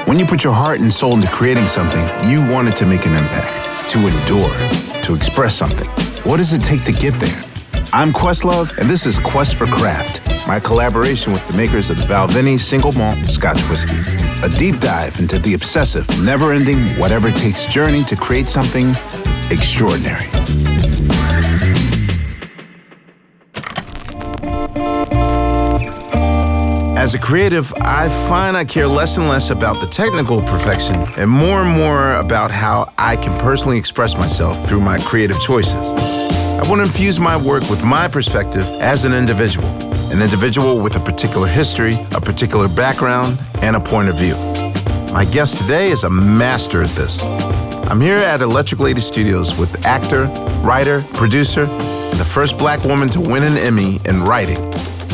When you put your heart and soul into creating something, you want it to make an impact, to endure, to express something. What does it take to get there? I'm Questlove, and this is Quest for Craft, my collaboration with the makers of the Balvenie Single Malt Scotch Whisky. A deep dive into the obsessive, never-ending, whatever-it-takes journey to create something extraordinary. As a creative, I find I care less and less about the technical perfection and more about how I can personally express myself through my creative choices. I want to infuse my work with my perspective as an individual with a particular history, a particular background, and a point of view. My guest today is a master at this. I'm here at Electric Lady Studios with actor, writer, producer, and the first Black woman to win an Emmy in writing,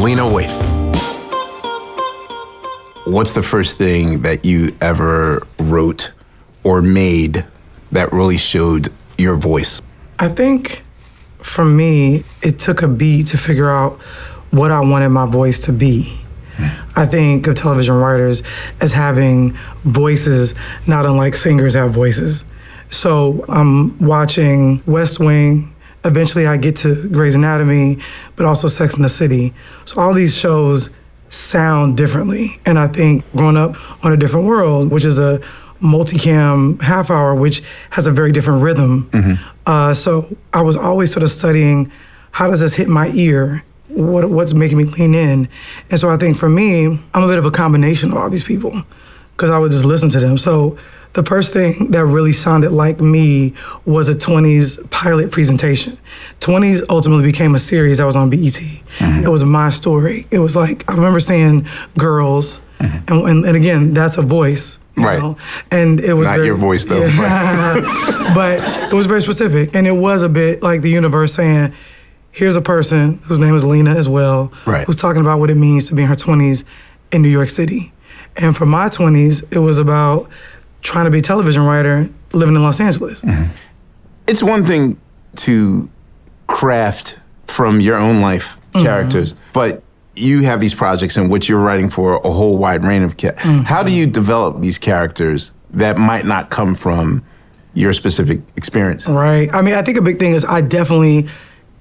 Lena Waithe. What's the first thing that you ever wrote or made that really showed your voice? I think for me, it took a beat to figure out what I wanted my voice to be. I think of television writers as having voices not unlike singers have voices. So I'm watching West Wing. Eventually I get to Grey's Anatomy, but also Sex and the City. So all these shows sound differently. And I think growing up on A Different World, which is a multicam half hour, which has a very different rhythm. So I was always sort of studying, how does this hit my ear? What's making me lean in? And so I think for me, I'm a bit of a combination of all these people because I would just listen to them. So the first thing that really sounded like me was a 20s pilot presentation. 20s ultimately became a series that was on BET. It was my story. It was like, I remember saying girls, and again, that's a voice. You know? And it was not your voice though. Yeah, but it was very specific. And it was a bit like the universe saying, here's a person whose name is Lena as well, who's talking about what it means to be in her 20s in New York City. And for my 20s, it was about trying to be a television writer living in Los Angeles. It's one thing to craft from your own life characters, but you have these projects in which you're writing for a whole wide range of characters. How do you develop these characters that might not come from your specific experience? Right. I mean, I think a big thing is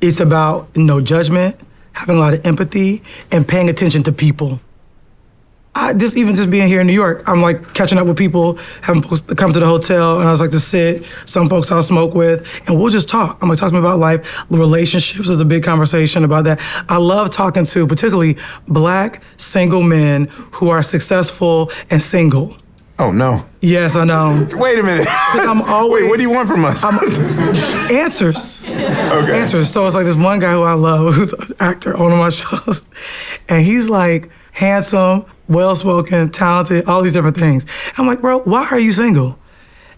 it's about no judgment, having a lot of empathy, and paying attention to people. Just being here in New York, I'm like catching up with people, having folks come to the hotel, and I was like to sit, some folks I'll smoke with, and we'll just talk. I'm like talking about life. Relationships is a big conversation about that. I love talking to particularly Black single men who are successful and single. Oh, no. Yes, I know. Wait a minute. I'm always, wait, what do you want from us? Answers. Okay. Answers. So it's like this one guy who I love, who's an actor on one of my shows, and he's like handsome, well-spoken, talented, all these different things. I'm like, bro, why are you single?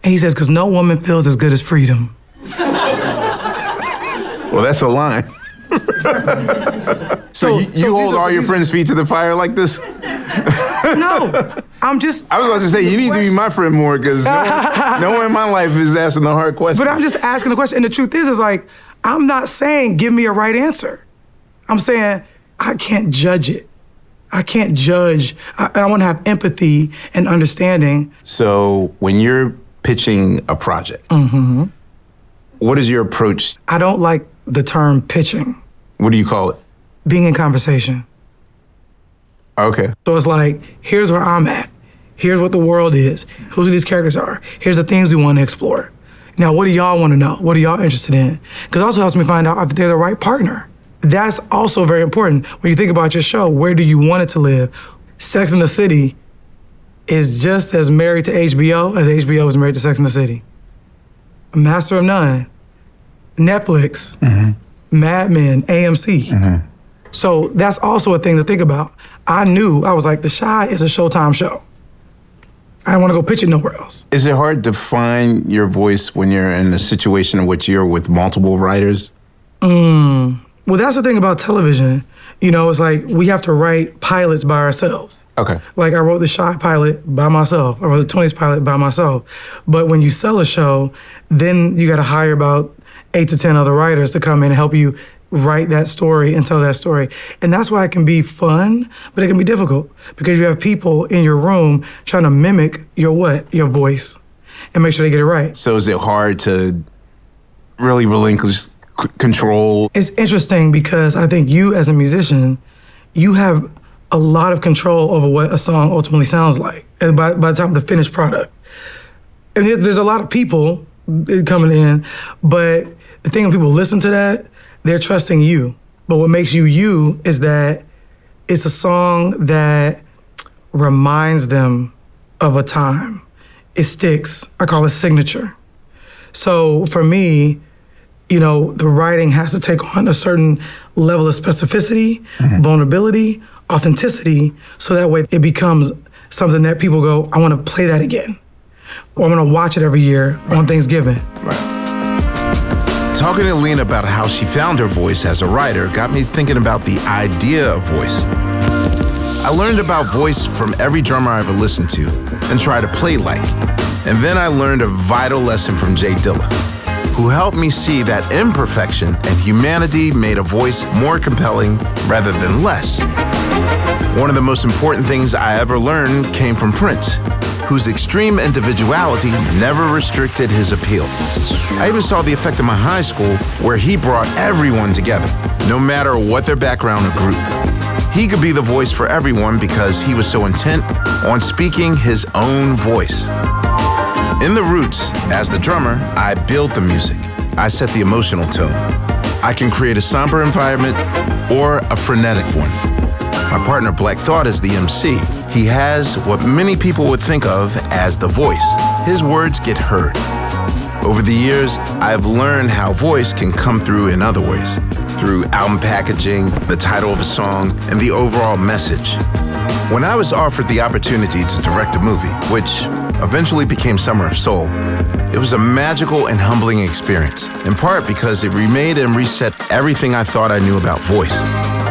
And he says, because no woman feels as good as freedom. Well, that's a line. So you hold all your friends' feet to the fire like this? No, I was about to say, you need to be my friend more because no one in my life is asking the hard questions. But I'm just asking the question. And the truth is like, I'm not saying give me a right answer. I'm saying I can't judge it. I can't judge. I want to have empathy and understanding. So when you're pitching a project, what is your approach? I don't like the term pitching. What do you call it? Being in conversation. Okay. So it's like, here's where I'm at. Here's what the world is. Who these characters are. Here's the things we want to explore. Now, what do y'all want to know? What are y'all interested in? Because it also helps me find out if they're the right partner. That's also very important. When you think about your show, where do you want it to live? Sex and the City is just as married to HBO as HBO is married to Sex and the City. Master of None, Netflix, Mad Men, AMC. So that's also a thing to think about. I was like, The Chi is a Showtime show. I don't want to go pitch it nowhere else. Is it hard to find your voice when you're in a situation in which you're with multiple writers? Well, that's the thing about television. You know, it's like we have to write pilots by ourselves. Okay. Like I wrote the Chi pilot by myself. I wrote the 20s pilot by myself. But when you sell a show, then you got to hire about 8 to 10 other writers to come in and help you write that story and tell that story. And that's why it can be fun, but it can be difficult because you have people in your room trying to mimic your voice and make sure they get it right. So is it hard to really relinquish control? It's interesting because I think you as a musician, you have a lot of control over what a song ultimately sounds like and by the time of the finished product. And there's a lot of people coming in, but the thing when people listen to that, they're trusting you. But what makes you is that it's a song that reminds them of a time. It sticks. I call it signature. So for me, the writing has to take on a certain level of specificity, vulnerability, authenticity, so that way it becomes something that people go, I want to play that again. Or I'm going to watch it every year on Thanksgiving. Right. Talking to Lena about how she found her voice as a writer got me thinking about the idea of voice. I learned about voice from every drummer I ever listened to and tried to play like. And then I learned a vital lesson from Jay Dilla, who helped me see that imperfection and humanity made a voice more compelling rather than less. One of the most important things I ever learned came from Prince, whose extreme individuality never restricted his appeal. I even saw the effect in my high school where he brought everyone together, no matter what their background or group. He could be the voice for everyone because he was so intent on speaking his own voice. In The Roots, as the drummer, I build the music. I set the emotional tone. I can create a somber environment or a frenetic one. My partner Black Thought is the MC. He has what many people would think of as the voice. His words get heard. Over the years, I've learned how voice can come through in other ways, through album packaging, the title of a song, and the overall message. When I was offered the opportunity to direct a movie, which eventually became Summer of Soul, it was a magical and humbling experience, in part because it remade and reset everything I thought I knew about voice.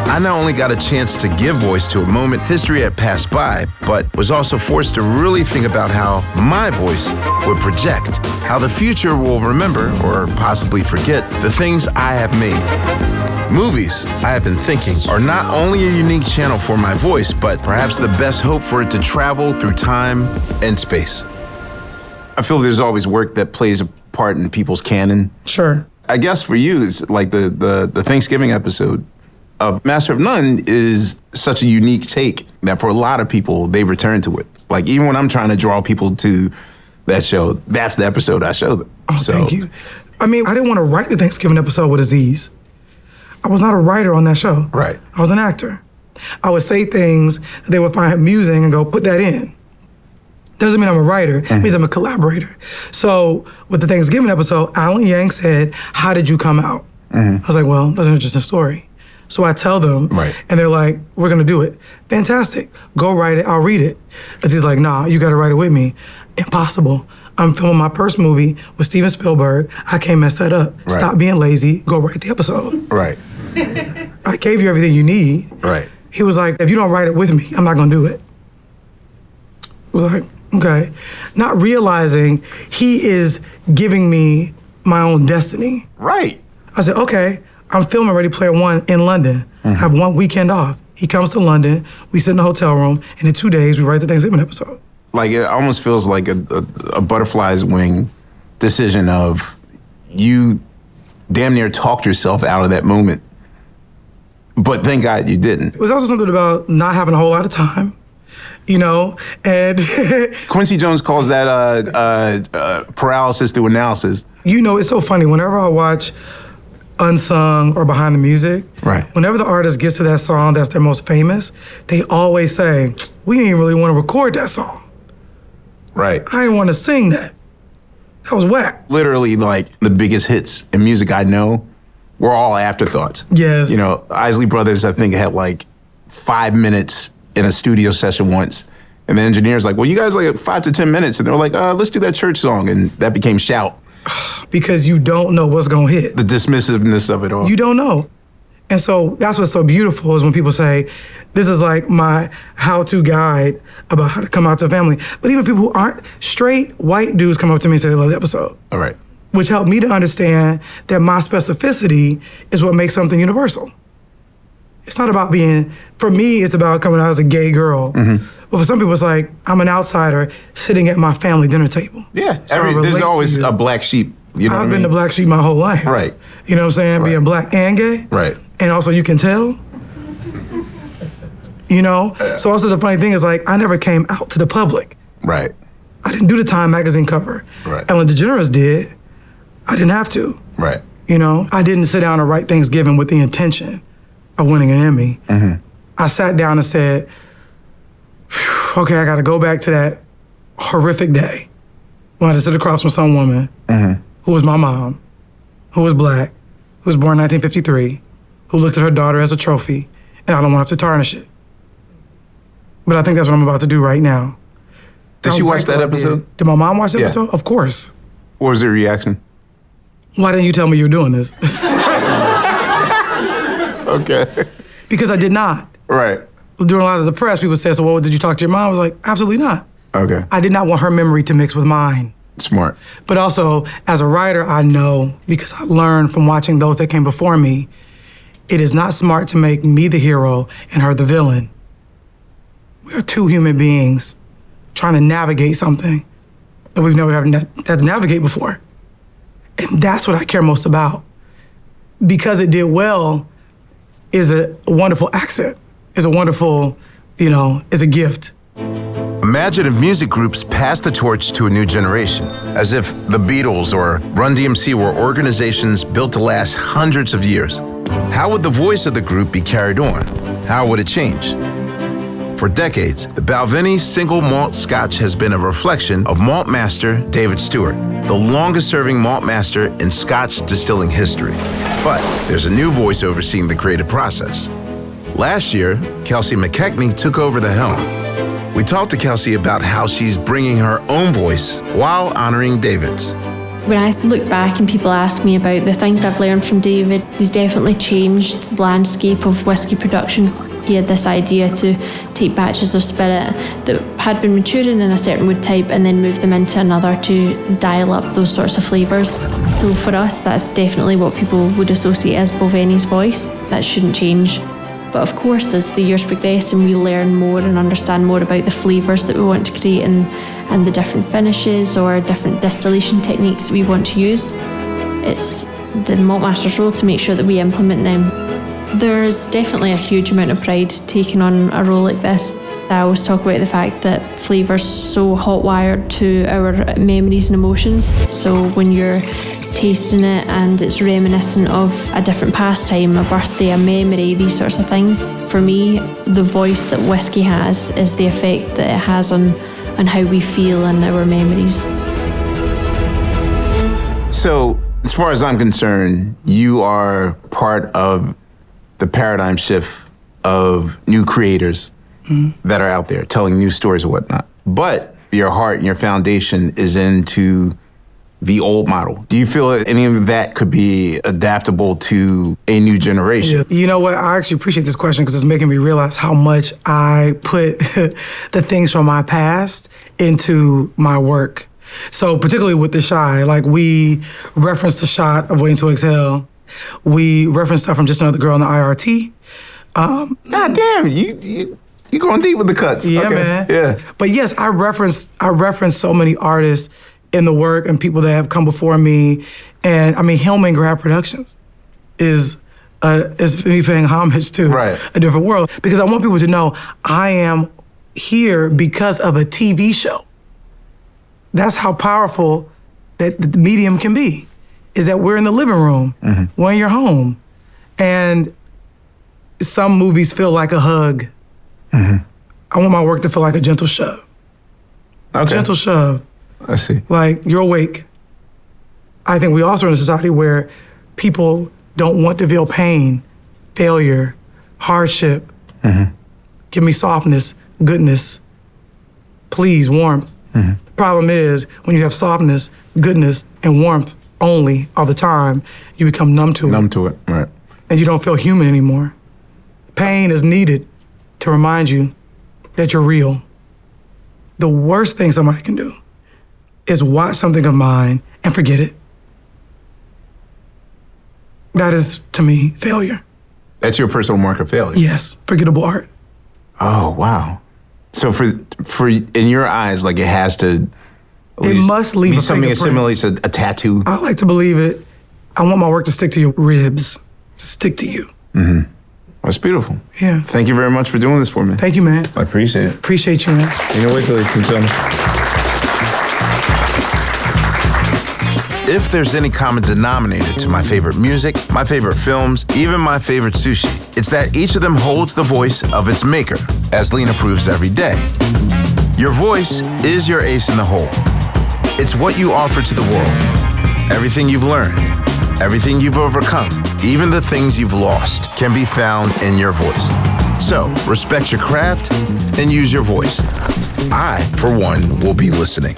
I not only got a chance to give voice to a moment history had passed by, but was also forced to really think about how my voice would project, how the future will remember, or possibly forget, the things I have made. Movies, I have been thinking, are not only a unique channel for my voice, but perhaps the best hope for it to travel through time and space. I feel there's always work that plays a part in people's canon. Sure. I guess for you, it's like the Thanksgiving episode of Master of None is such a unique take that for a lot of people, they return to it. Like even when I'm trying to draw people to that show, that's the episode I show them. Oh, thank you. I mean, I didn't want to write the Thanksgiving episode with Aziz. I was not a writer on that show. Right. I was an actor. I would say things that they would find amusing and go, put that in. Doesn't mean I'm a writer, it means I'm a collaborator. So with the Thanksgiving episode, Alan Yang said, how did you come out? I was like, well, that's an interesting story. So I tell them, and they're like, we're gonna do it. Fantastic, go write it, I'll read it. And he's like, nah, you gotta write it with me. Impossible. I'm filming my first movie with Steven Spielberg. I can't mess that up. Right. Stop being lazy, go write the episode. Right. I gave you everything you need. Right. He was like, if you don't write it with me, I'm not gonna do it. I was like, okay. Not realizing he is giving me my own destiny. Right. I said, okay, I'm filming Ready Player One in London. I have one weekend off. He comes to London, we sit in the hotel room, and in 2 days, we write the Thanksgiving episode. Like it almost feels like a butterfly's wing decision of you damn near talked yourself out of that moment. But thank God you didn't. It was also something about not having a whole lot of time, and Quincy Jones calls that paralysis through analysis. It's so funny. Whenever I watch Unsung or Behind the Music, whenever the artist gets to that song that's their most famous, they always say, we didn't really want to record that song. Right. I didn't want to sing that. That was whack. Literally, like, the biggest hits in music I know were all afterthoughts. Yes. Isley Brothers, I think, had like 5 minutes in a studio session once. And the engineer's like, well, you guys like 5 to 10 minutes. And they're like, let's do that church song. And that became Shout. Because you don't know what's going to hit. The dismissiveness of it all. You don't know. And so that's what's so beautiful is when people say, this is like my how-to guide about how to come out to a family. But even people who aren't straight, white dudes come up to me and say they love the episode. All right. which helped me to understand that my specificity is what makes something universal. It's not about being, for me, it's about coming out as a gay girl. But for some people, it's like, I'm an outsider sitting at my family dinner table. Yeah, So I relate there's to always you. a black sheep. You know I've what I been mean? the black sheep my whole life. Right. You know what I'm saying? Right. Being black and gay. Right. And also you can tell. You know? So also the funny thing is like, I never came out to the public. Right. I didn't do the Time magazine cover. Right. Ellen DeGeneres did. I didn't have to. Right. You know? I didn't sit down and write Thanksgiving with the intention of winning an Emmy. I sat down and said, okay, I gotta go back to that horrific day when I had to sit across from some woman who was my mom, who was black, who was born in 1953, who looked at her daughter as a trophy, and I don't want to have to tarnish it. But I think that's what I'm about to do right now. Did she watch that episode? Did my mom watch the Yeah. episode? Of course. What was her reaction? Why didn't you tell me you were doing this? Okay. Because I did not. Right. During a lot of the press, people said, so what, did you talk to your mom? I was like, absolutely not. Okay. I did not want her memory to mix with mine. Smart. But also, as a writer, I know, because I learned from watching those that came before me, it is not smart to make me the hero and her the villain. We are two human beings trying to navigate something that we've never had to navigate before. And that's what I care most about. Because it did well is a wonderful accent, is a wonderful, is a gift. Imagine if music groups passed the torch to a new generation, as if the Beatles or Run DMC were organizations built to last hundreds of years. How would the voice of the group be carried on? How would it change? For decades, the Balvenie single malt Scotch has been a reflection of malt master David Stewart, the longest-serving malt master in Scotch distilling history. But there's a new voice overseeing the creative process. Last year, Kelsey McKechnie took over the helm. We talked to Kelsey about how she's bringing her own voice while honoring David's. When I look back and people ask me about the things I've learned from David, he's definitely changed the landscape of whiskey production. He had this idea to take batches of spirit that had been maturing in a certain wood type and then move them into another to dial up those sorts of flavours. So for us, that's definitely what people would associate as Balvenie's voice. That shouldn't change. But of course, as the years progress and we learn more and understand more about the flavours that we want to create and the different finishes or different distillation techniques that we want to use, it's the malt master's role to make sure that we implement them. There's definitely a huge amount of pride taking on a role like this. I always talk about the fact that flavour's so hot-wired to our memories and emotions. So when you're tasting it and it's reminiscent of a different pastime, a birthday, a memory, these sorts of things. For me, the voice that whiskey has is the effect that it has on how we feel and our memories. So, as far as I'm concerned, you are part of the paradigm shift of new creators that are out there telling new stories and whatnot. But your heart and your foundation is into the old model. Do you feel that any of that could be adaptable to a new generation? Yeah. You know what? I actually appreciate this question because it's making me realize how much I put the things from my past into my work. So particularly with The Shy, like we referenced the shot of Waiting to Exhale. We referenced stuff from Just Another Girl in the IRT. God damn, you going deep with the cuts. Yeah, okay. man. Yeah. But yes, I referenced so many artists in the work and people that have come before me. And I mean, Hillman Grab Productions is me paying homage to a different world. Because I want people to know I am here because of a TV show. That's how powerful that the medium can be, is that we're in the living room, we're in your home. And some movies feel like a hug. I want my work to feel like a gentle shove. Okay. Gentle shove. I see. Like, you're awake. I think we also are in a society where people don't want to feel pain, failure, hardship. Give me softness, goodness, please, warmth. The problem is, when you have softness, goodness, and warmth only all the time, you become numb to it. Numb to it, right. And you don't feel human anymore. Pain is needed to remind you that you're real. The worst thing somebody can do is watch something of mine and forget it. That is, to me, failure. That's your personal mark of failure? Yes, forgettable art. Oh, wow. So for in your eyes, like it has to... It must leave be a something as fingerprint. similar as a tattoo. I like to believe it. I want my work to stick to your ribs, to stick to you. Mm-hmm. That's beautiful. Yeah. Thank you very much for doing this for me. Thank you, man. I appreciate it. Appreciate you, man. Lena Waithe, ladies and gentlemen. If there's any common denominator to my favorite music, my favorite films, even my favorite sushi, it's that each of them holds the voice of its maker, as Lena proves every day. Your voice is your ace in the hole. It's what you offer to the world. Everything you've learned, everything you've overcome, even the things you've lost can be found in your voice. So, respect your craft and use your voice. I, for one, will be listening.